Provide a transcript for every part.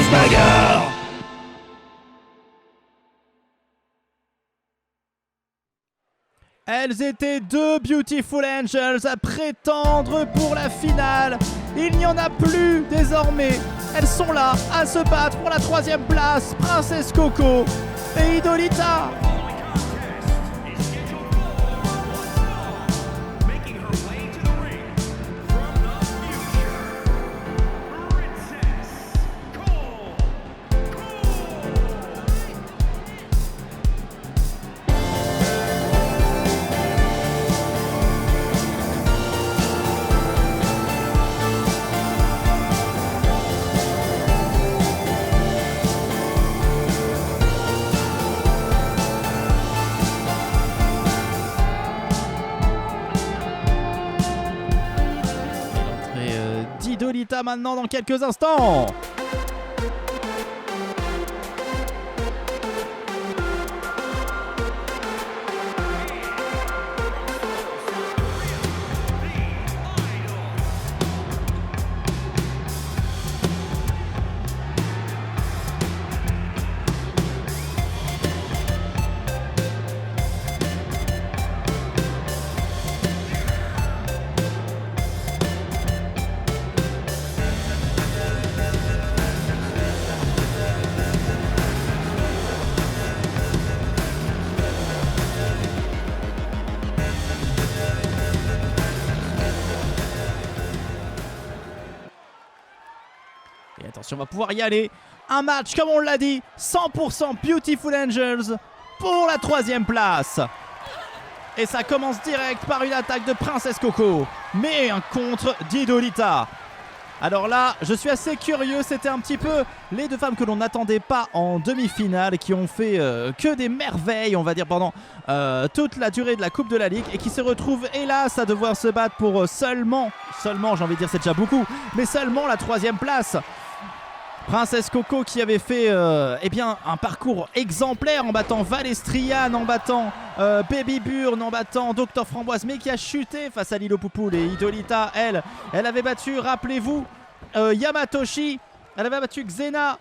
grosse bagarre. Elles étaient deux Beautiful Angels à prétendre pour la finale. Il n'y en a plus désormais. Elles sont là à se battre pour la 3e place. Princess Coco et Idolita. Idolita maintenant dans quelques instants. Et attention, on va pouvoir y aller. Un match, comme on l'a dit, 100% Beautiful Angels pour la 3e place. Et ça commence direct par une attaque de Princess Coco, mais un contre d'Idolita. Alors là, je suis assez curieux, c'était un petit peu les deux femmes que l'on n'attendait pas en demi-finale, qui ont fait que des merveilles, on va dire, pendant toute la durée de la Coupe de la Ligue, et qui se retrouvent, hélas, à devoir se battre pour seulement, j'ai envie de dire c'est déjà beaucoup, mais seulement la 3e place. Princess Coco qui avait fait un parcours exemplaire en battant Valestrian, en battant Baby Burn, en battant Dr Framboise, mais qui a chuté face à Lilo Poupoule. Et Idolita, elle avait battu, rappelez-vous, Yamatoshi, elle avait battu Xena,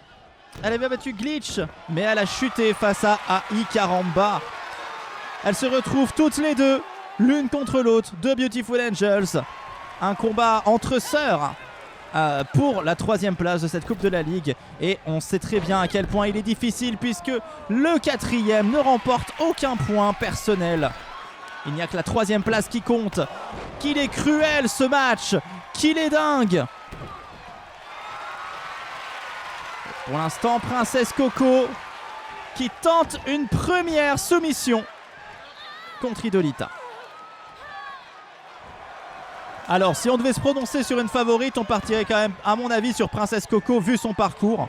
elle avait battu Glitch, mais elle a chuté face à Ikaramba. Elles se retrouvent toutes les deux, l'une contre l'autre, deux Beautiful Angels. Un combat entre sœurs. Pour la 3e place de cette Coupe de la Ligue, et on sait très bien à quel point il est difficile puisque le 4e ne remporte aucun point personnel. Il n'y a que la 3e place qui compte. Qu'il est cruel ce match, qu'il est dingue. Pour l'instant, Princess Coco qui tente une première soumission contre Idolita. Alors, si on devait se prononcer sur une favorite, on partirait quand même, à mon avis, sur Princess Coco, vu son parcours.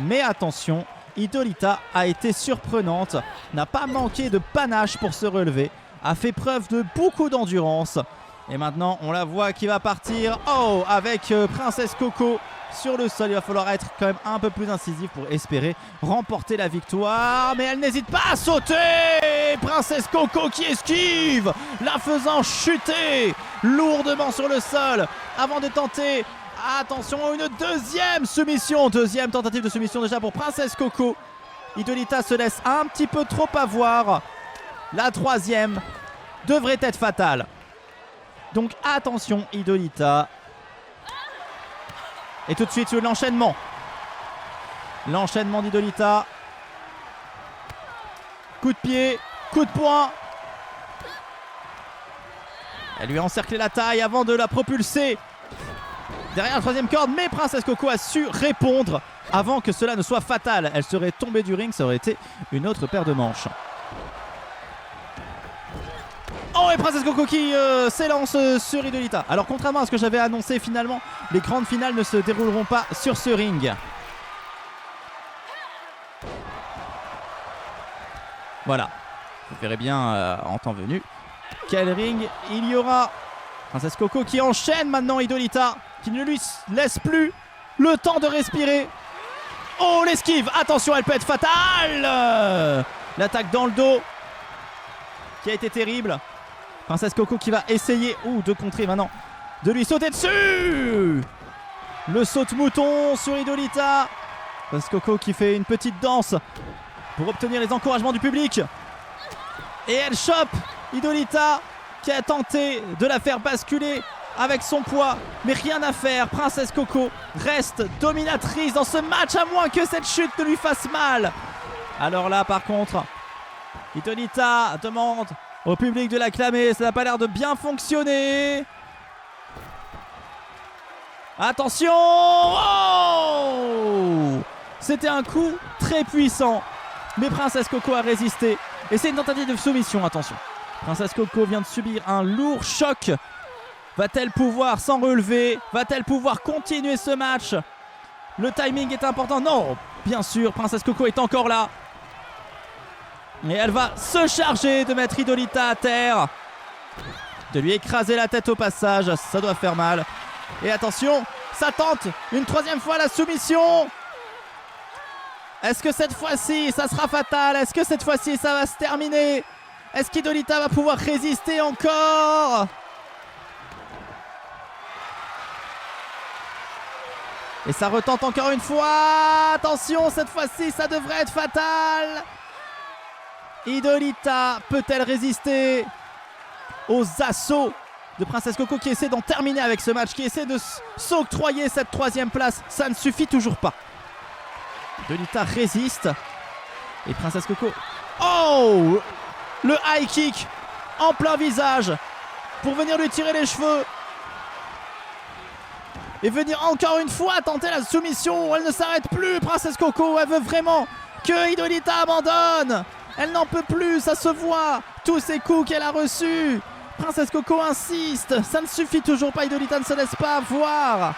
Mais attention, Idolita a été surprenante, n'a pas manqué de panache pour se relever, a fait preuve de beaucoup d'endurance. Et maintenant, on la voit qui va partir. Oh, avec Princess Coco sur le sol. Il va falloir être quand même un peu plus incisif pour espérer remporter la victoire. Mais elle n'hésite pas à sauter. Princess Coco qui esquive, la faisant chuter lourdement sur le sol avant de tenter, attention, une deuxième soumission. Deuxième tentative de soumission déjà pour Princess Coco. Idolita se laisse un petit peu trop avoir. La 3e devrait être fatale. Donc attention Idolita. Et tout de suite sur l'enchaînement. L'enchaînement d'Idolita. Coup de pied, coup de poing. Elle lui a encerclé la taille avant de la propulser derrière la 3e corde. Mais Princess Coco a su répondre avant que cela ne soit fatal. Elle serait tombée du ring, ça aurait été une autre paire de manches. Oh, et Princess Coco qui s'élance sur Idolita. Alors contrairement à ce que j'avais annoncé, finalement les grandes finales ne se dérouleront pas sur ce ring. Voilà, vous verrez bien en temps venu quel ring il y aura. Princess Coco qui enchaîne maintenant Idolita, qui ne lui laisse plus le temps de respirer. Oh, l'esquive, attention, elle peut être fatale. L'attaque dans le dos qui a été terrible. Princess Coco qui va essayer de contrer maintenant, de lui sauter dessus. Le saute-mouton sur Idolita. Princess Coco qui fait une petite danse pour obtenir les encouragements du public. Et elle chope Hidolita qui a tenté de la faire basculer avec son poids. Mais rien à faire, Princess Coco reste dominatrice dans ce match à moins que cette chute ne lui fasse mal. Alors là par contre, Hidolita demande au public de l'acclamer. Ça n'a pas l'air de bien fonctionner. Attention! Oh! C'était un coup très puissant. Mais Princess Coco a résisté. Et c'est une tentative de soumission, attention. Princess Coco vient de subir un lourd choc. Va-t-elle pouvoir s'en relever? Va-t-elle pouvoir continuer ce match? Le timing est important. Non, bien sûr, Princess Coco est encore là. Et elle va se charger de mettre Hidolita à terre. De lui écraser la tête au passage. Ça doit faire mal. Et attention, ça tente une troisième fois la soumission. Est-ce que cette fois-ci, ça sera fatal? Est-ce que cette fois-ci, ça va se terminer? Est-ce qu'Hidolita va pouvoir résister encore? Et ça retente encore une fois. Attention, cette fois-ci, ça devrait être fatal. Hidolita peut-elle résister aux assauts de Princess Coco qui essaie d'en terminer avec ce match, qui essaie de s'octroyer cette troisième place? Ça ne suffit toujours pas. Hidolita résiste. Et Princess Coco... Oh! Le high kick en plein visage pour venir lui tirer les cheveux. Et venir encore une fois tenter la soumission. Elle ne s'arrête plus, Princess Coco. Elle veut vraiment que Hidolita abandonne. Elle n'en peut plus, ça se voit. Tous ces coups qu'elle a reçus. Princess Coco insiste. Ça ne suffit toujours pas. Hidolita ne se laisse pas voir.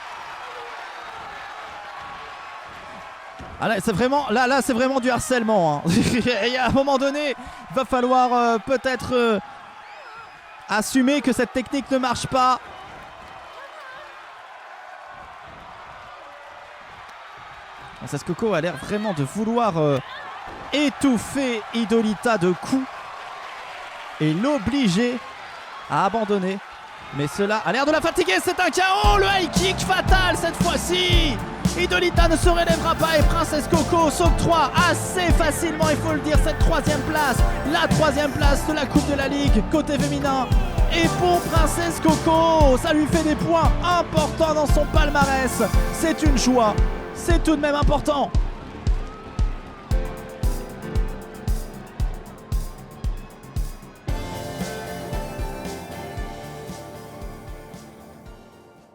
Ah là, c'est vraiment, là, c'est vraiment du harcèlement. Hein. Et à un moment donné, il va falloir peut-être assumer que cette technique ne marche pas. Princess Coco a l'air vraiment de vouloir étouffer Hidolita de coups et l'obliger à abandonner. Mais cela a l'air de la fatiguer. C'est un KO. Le high kick fatal cette fois-ci. Hidolita ne se relèvera pas et Princess Coco s'octroie assez facilement, il faut le dire, cette troisième place. La troisième place de la Coupe de la Ligue côté féminin. Et pour Princess Coco, ça lui fait des points importants dans son palmarès. C'est une joie, c'est tout de même important.